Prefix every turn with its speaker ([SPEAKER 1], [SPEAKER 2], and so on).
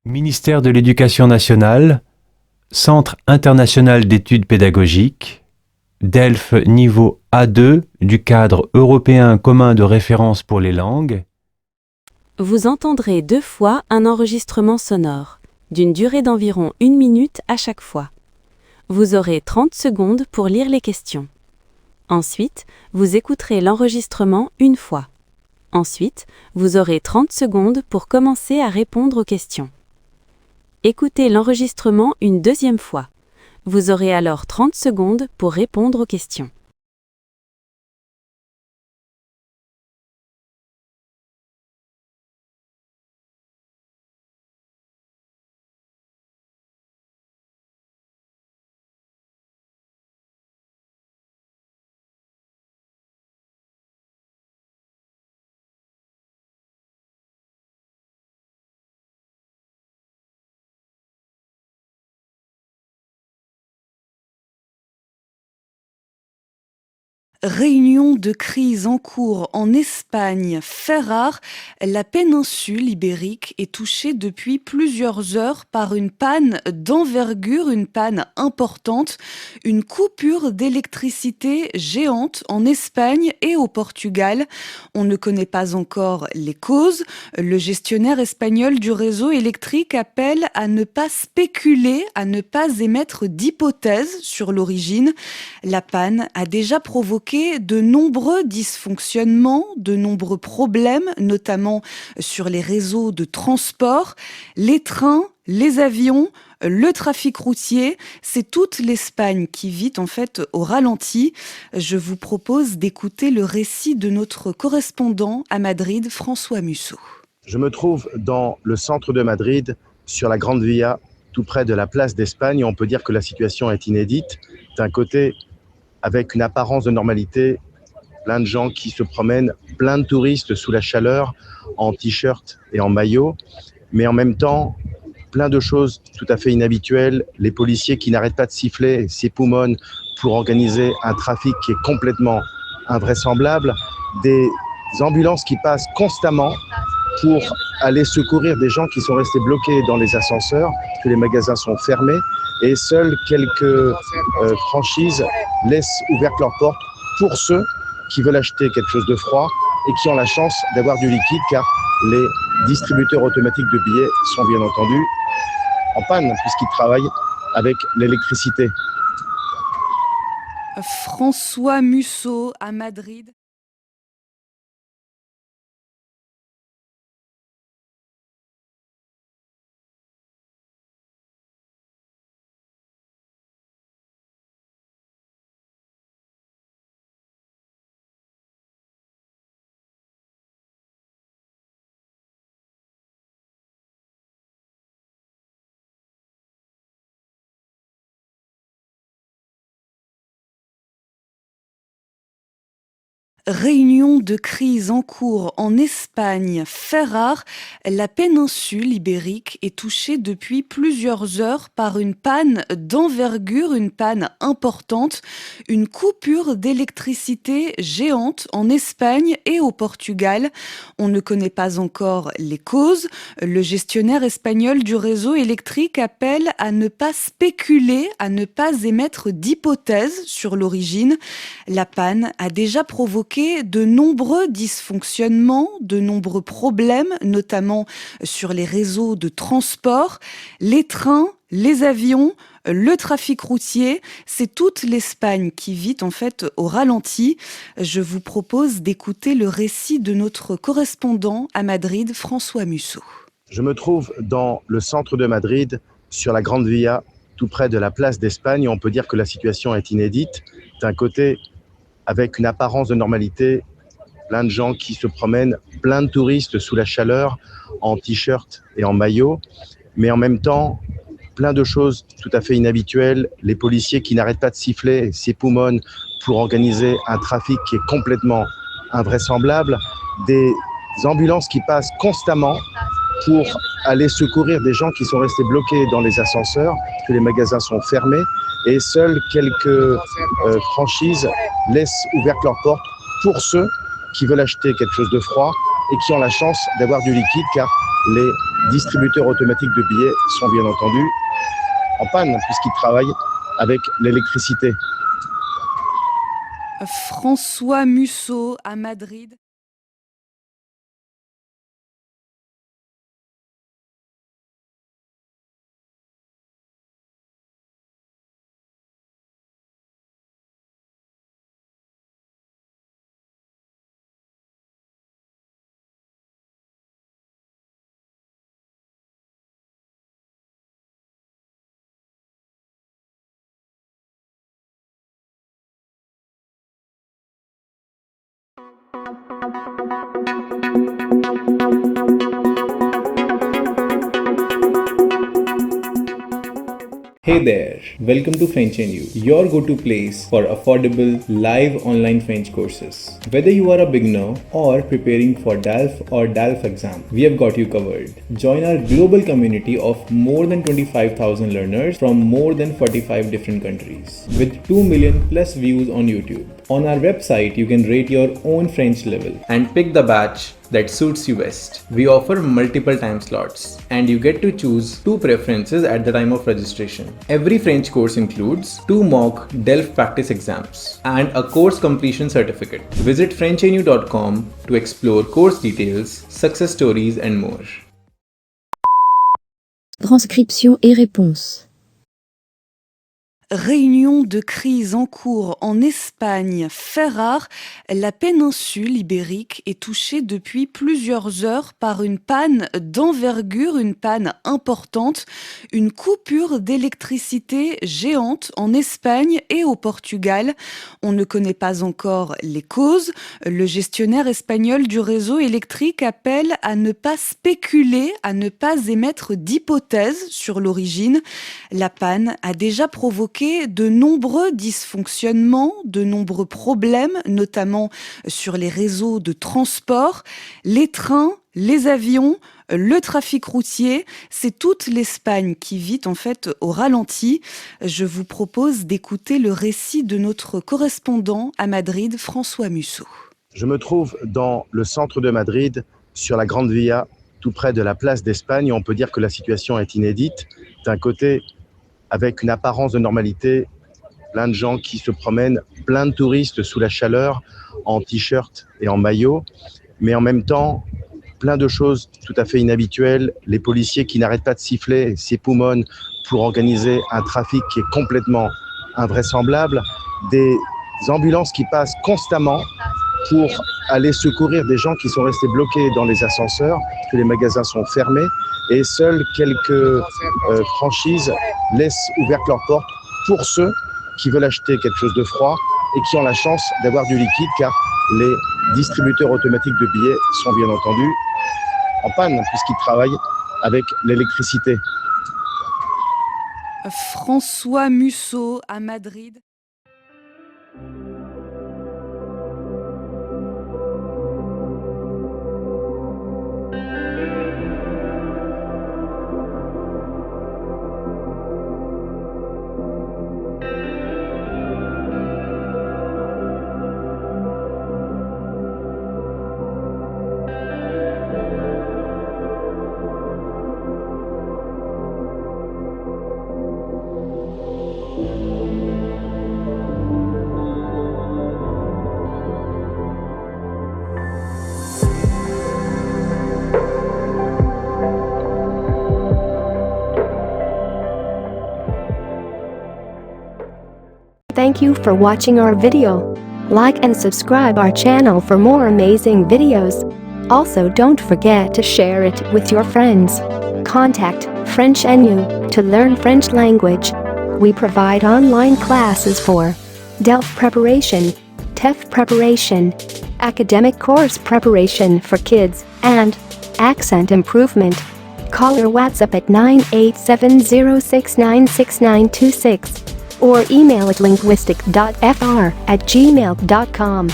[SPEAKER 1] Ministère de l'Éducation nationale, Centre international d'études pédagogiques, DELF niveau A2 du cadre européen commun de référence pour les langues.
[SPEAKER 2] Vous entendrez 2 fois un enregistrement sonore, d'une durée d'environ 1 minute à chaque fois. Vous aurez 30 secondes pour lire les questions. Ensuite, vous écouterez l'enregistrement 1 fois. Ensuite, vous aurez 30 secondes pour commencer à répondre aux questions. Écoutez l'enregistrement une 2e fois. Vous aurez alors 30 secondes pour répondre aux questions.
[SPEAKER 3] Réunion de crise en cours en Espagne fait rare, la péninsule ibérique est touchée depuis plusieurs heures par une panne d'envergure, une panne importante, une coupure d'électricité géante en Espagne et au Portugal. On ne connaît pas encore les causes. Le gestionnaire espagnol du réseau électrique appelle à ne pas spéculer, à ne pas émettre d'hypothèses sur l'origine. La panne a déjà provoqué de nombreux dysfonctionnements, de nombreux problèmes, notamment sur les réseaux de transport, les trains, les avions, le trafic routier. C'est toute l'Espagne qui vit en fait au ralenti. Je vous propose d'écouter le récit de notre correspondant à Madrid, François Musso.
[SPEAKER 4] Je me trouve dans le centre de Madrid, sur la Grande Via, tout près de la place d'Espagne. On peut dire que la situation est inédite. D'un côté, avec une apparence de normalité, plein de gens qui se promènent, plein de touristes sous la chaleur, en t-shirt et en maillot, mais en même temps, plein de choses tout à fait inhabituelles. Les policiers qui n'arrêtent pas de siffler, s'époumonnent pour organiser un trafic qui est complètement invraisemblable, des ambulances qui passent constamment pour aller secourir des gens qui sont restés bloqués dans les ascenseurs, que les magasins sont fermés, et seules quelques franchises laissent ouvertes leurs portes pour ceux qui veulent acheter quelque chose de froid et qui ont la chance d'avoir du liquide, car les distributeurs automatiques de billets sont bien entendu en panne puisqu'ils travaillent avec l'électricité.
[SPEAKER 3] François Musso à Madrid. Réunion de crise en cours en Espagne fait rare, la péninsule ibérique est touchée depuis plusieurs heures par une panne d'envergure, une panne importante, une coupure d'électricité géante en Espagne et au Portugal. On ne connaît pas encore les causes. Le gestionnaire espagnol du réseau électrique appelle à ne pas spéculer, à ne pas émettre d'hypothèses sur l'origine. La panne a déjà provoqué de nombreux dysfonctionnements, de nombreux problèmes, notamment sur les réseaux de transport, les trains, les avions, le trafic routier. C'est toute l'Espagne qui vit en fait au ralenti. Je vous propose d'écouter le récit de notre correspondant à Madrid, François Musso.
[SPEAKER 4] Je me trouve dans le centre de Madrid, sur la Grande Via, tout près de la place d'Espagne. On peut dire que la situation est inédite. D'un côté, avec une apparence de normalité, plein de gens qui se promènent, plein de touristes sous la chaleur, en t-shirt et en maillot, mais en même temps, plein de choses tout à fait inhabituelles. Les policiers qui n'arrêtent pas de siffler, s'époumonnent pour organiser un trafic qui est complètement invraisemblable, des ambulances qui passent constamment pour aller secourir des gens qui sont restés bloqués dans les ascenseurs, que les magasins sont fermés, et seules quelques franchises laissent ouvertes leurs portes pour ceux qui veulent acheter quelque chose de froid et qui ont la chance d'avoir du liquide, car les distributeurs automatiques de billets sont bien entendu en panne puisqu'ils travaillent avec l'électricité.
[SPEAKER 3] François Musso à Madrid.
[SPEAKER 5] Hey there, welcome to French and You, your go-to place for affordable live online French courses. Whether you are a beginner or preparing for DALF or DALF exam, we have got you covered. Join our global community of more than 25,000 learners from more than 45 different countries with 2 million plus views on YouTube. On our website, you can rate your own French level and pick the batch that suits you best. We offer multiple time slots and you get to choose 2 preferences at the time of registration. Every French course includes 2 mock DELF practice exams and a course completion certificate. Visit FrenchNU.com to explore course details, success stories and more.
[SPEAKER 6] Transcription et réponse.
[SPEAKER 3] Réunion de crise en cours en Espagne fait rare, la péninsule ibérique est touchée depuis plusieurs heures par une panne d'envergure, une panne importante, une coupure d'électricité géante en Espagne et au Portugal. On ne connaît pas encore les causes. Le gestionnaire espagnol du réseau électrique appelle à ne pas spéculer, à ne pas émettre d'hypothèses sur l'origine. La panne a déjà provoqué de nombreux dysfonctionnements, de nombreux problèmes, notamment sur les réseaux de transport, les trains, les avions, le trafic routier. C'est toute l'Espagne qui vit en fait au ralenti. Je vous propose d'écouter le récit de notre correspondant à Madrid, François Musso.
[SPEAKER 4] Je me trouve dans le centre de Madrid, sur la Grande Via, tout près de la place d'Espagne. On peut dire que la situation est inédite. D'un côté, avec une apparence de normalité, plein de gens qui se promènent, plein de touristes sous la chaleur, en t-shirt et en maillot, mais en même temps, plein de choses tout à fait inhabituelles, les policiers qui n'arrêtent pas de siffler, s'époumonnent pour organiser un trafic qui est complètement invraisemblable, des ambulances qui passent constamment pour aller secourir des gens qui sont restés bloqués dans les ascenseurs, que les magasins sont fermés, et seules quelques franchises laissent ouvertes leurs portes pour ceux qui veulent acheter quelque chose de froid et qui ont la chance d'avoir du liquide, car les distributeurs automatiques de billets sont bien entendu en panne puisqu'ils travaillent avec l'électricité.
[SPEAKER 3] François Musso à Madrid.
[SPEAKER 6] Thank you for watching our video. Like and subscribe our channel for more amazing videos. Also, don't forget to share it with your friends. Contact French NU to learn French language. We provide online classes for DELF preparation, TEF preparation, academic course preparation for kids, and accent improvement. Call or WhatsApp at 98706966926 or email at linguistic.fr@gmail.com.